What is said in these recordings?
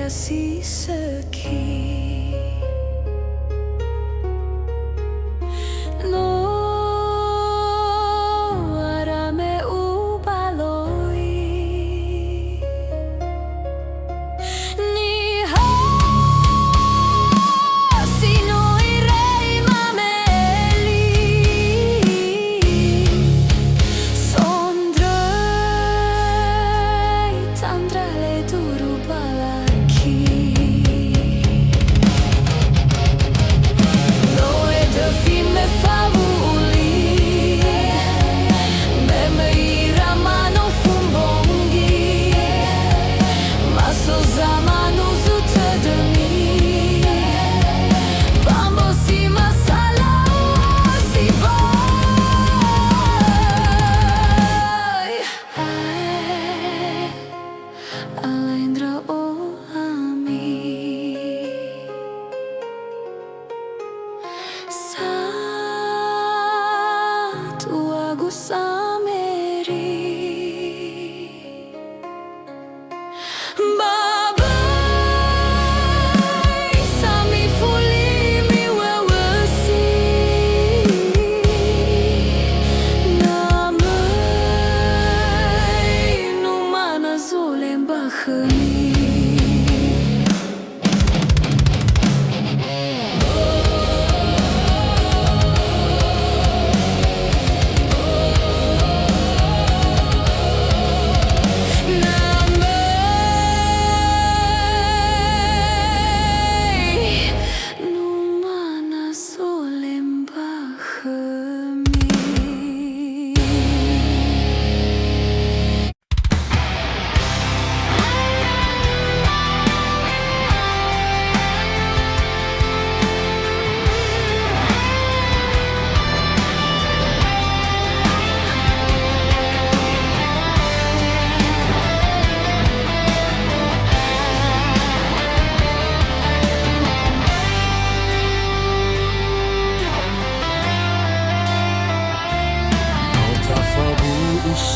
kasih seki no arame ubaloi ni ha sino irei mameli sondrai tandrale duru balaki no e de fime favuli me ira mano fumbongi maso zamanu zută de mi bambo si masala si boy alendra o ami sa tu agusameri babai sami fuli mi wewesi namai numana zulem bahani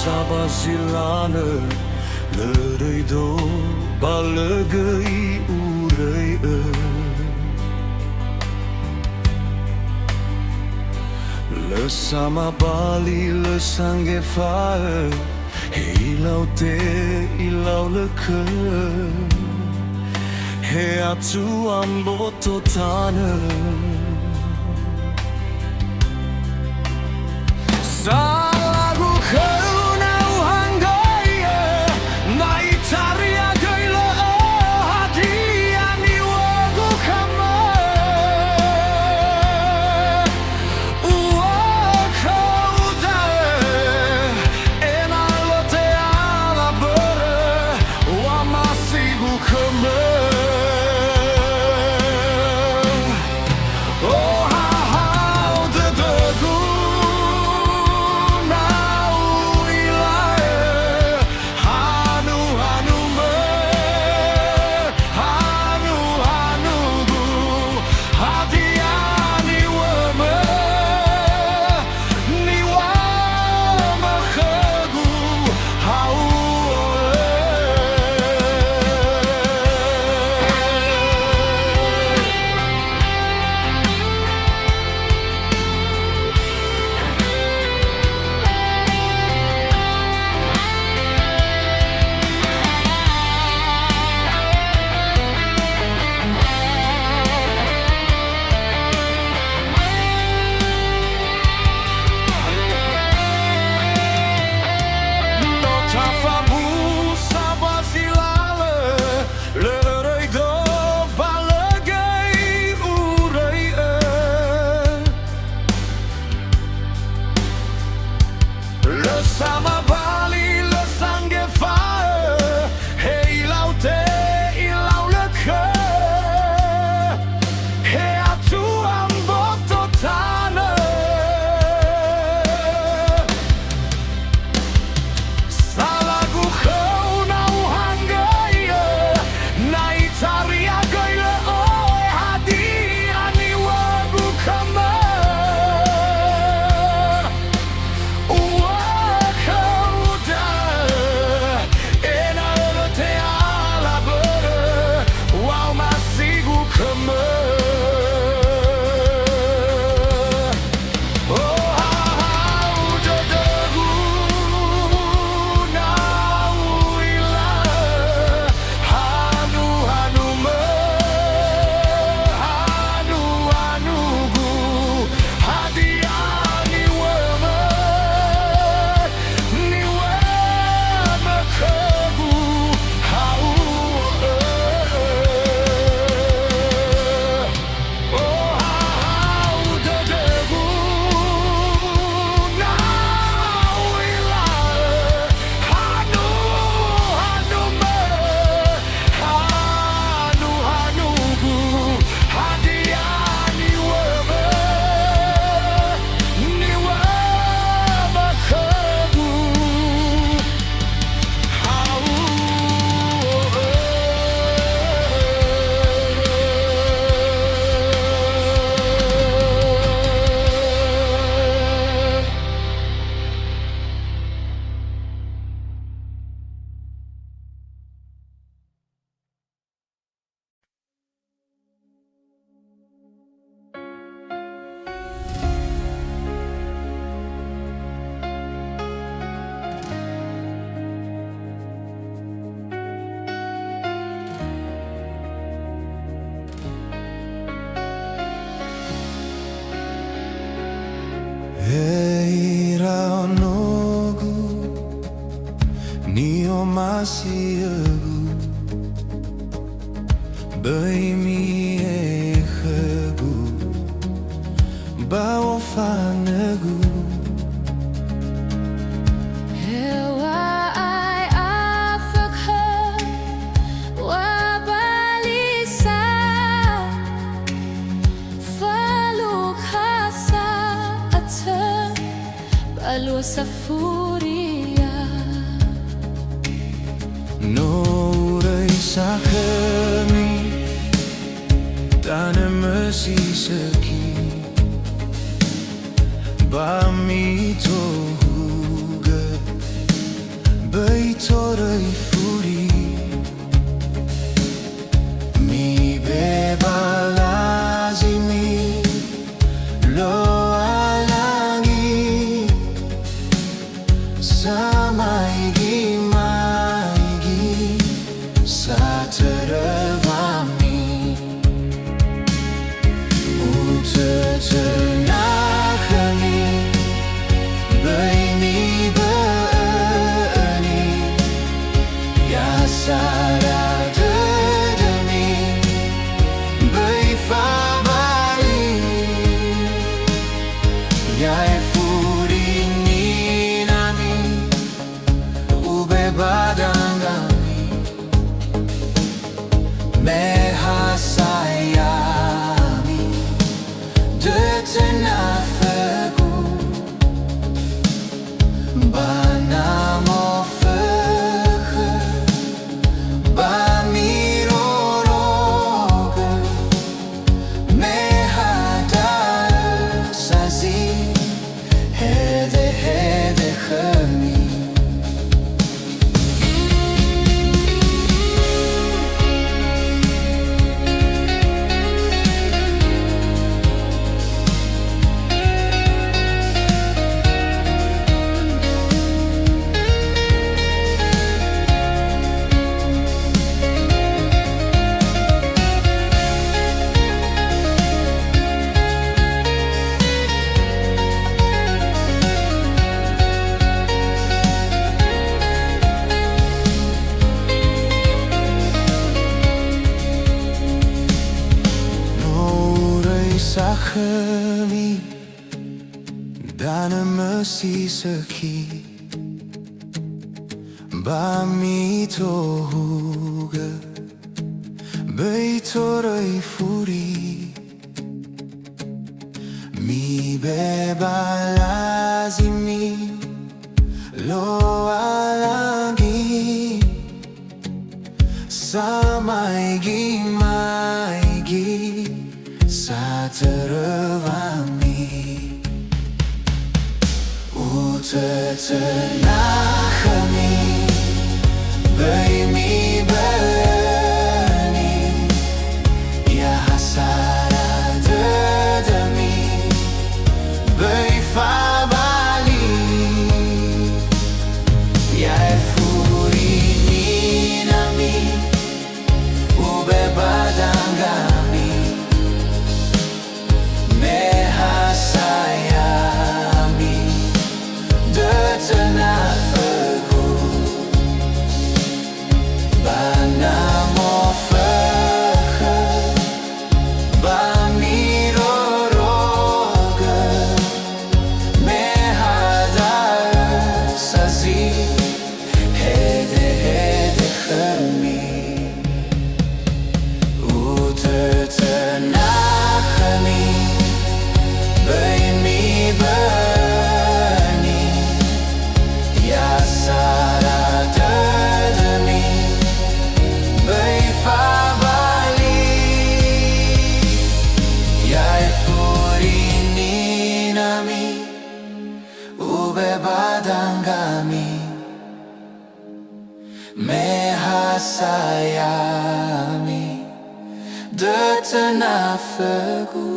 Sabazilana lărăi do balăgăi urăi lăsama bali lăsanghe faă ilau te ilau lăcă he atu ambo totană salagu kau hanggaya naitaria gaila hadiah ni wagu kama kau dah enalote ala bere wa masigu kama oh how the Băi mie hăgu Ba o fanăgu Eu ai afăcă Wabalisa Falukhasa Ață Balua safuria Norăi sahămi Dane măsi săchi Ba mi tohugă Băi torăi furi Mi beba lazimi Lo alangi Samaigi maigi Satarvami Utătănahămi Băi mi băni Ia sara dădămi Băi fabali Ia e furinami Ube badangami Meha sayami Dătăna făgu Bana mo făhă Ba mirorogă Meha dară sazi Hede hede hămi Sahămi Dana măsi săchi Ba mi tohugă Băi torăi furi Mi beba lazimi Lo alangi Samaigi maigi Satarvami Utătănahămi Băi mi băni Ia sara dădămi Băi fabali Ia e furinami Ube badangami Meha sayami Dătăna făgu Bana mo făhă Ba mirorogă Meha dară sazi Hede hede hămi Utătănahămi Băi mi băni Ia sara dădămi Băi fabali Ia e furinami Ube badangami Meha sayami Dătăna făgu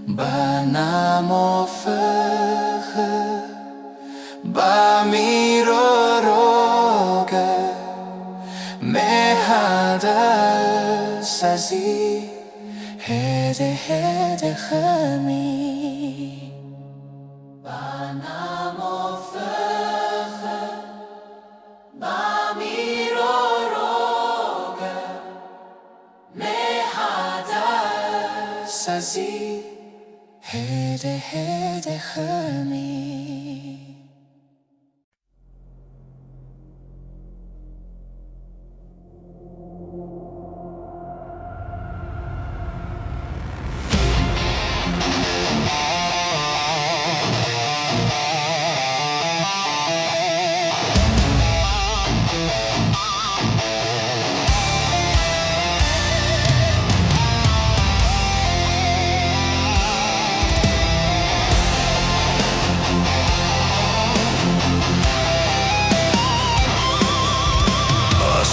Bana mo făhă Ba mirorogă Meha dară sazi Hede hede hămi Bana mo făhă Ba mirorogă sazi Hede hede khami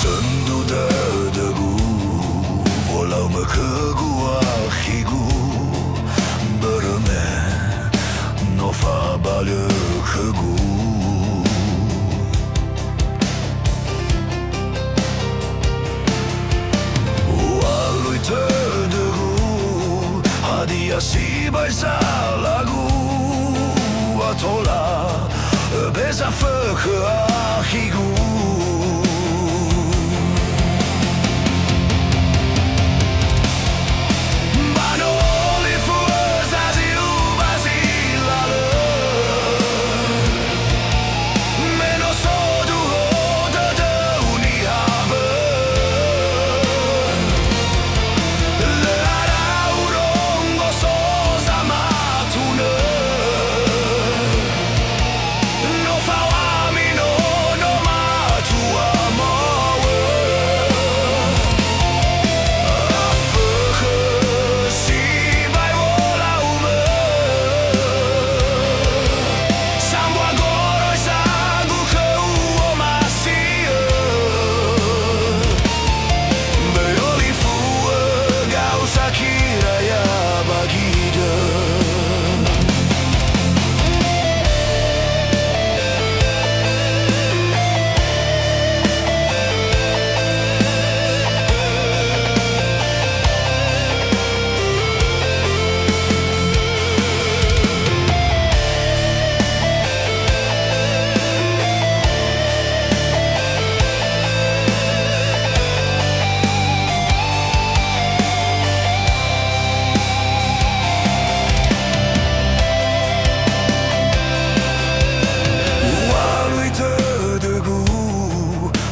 Sendu de debu Walau mekegu akhigu Berme Nofa balik kegu Walui terdegu Hadiah si baisa lagu Atola Beza feke akhigu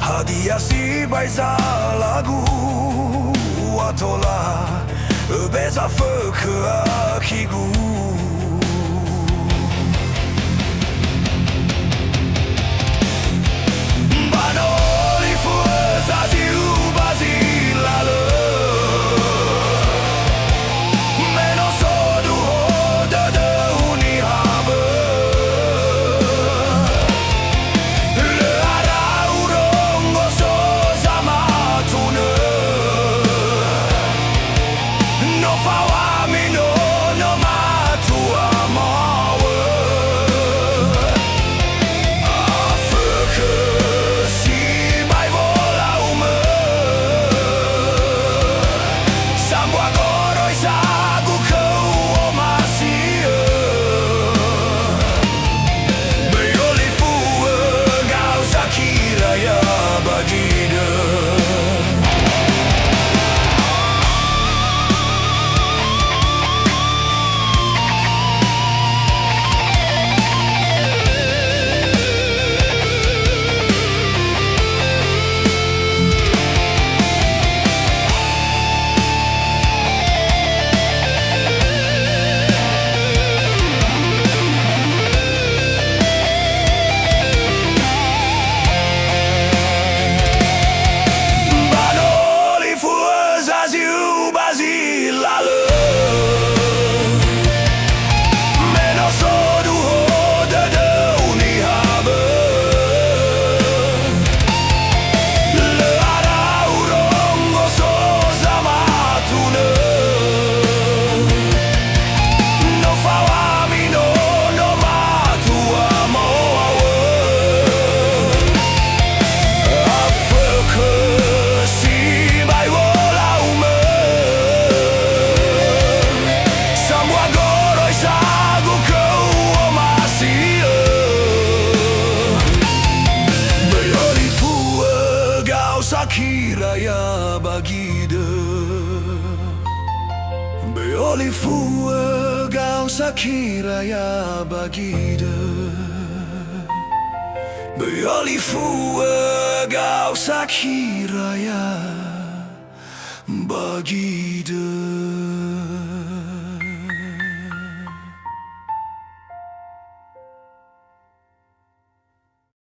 Hadiah si baisa lagu Atola Beza feke akhigu Banoli fuezazi ubazi lale Menos sodu hoda de unihabe No fawami no matu fua gao sakiraya bagida Beoli fua gao sakiraya bagida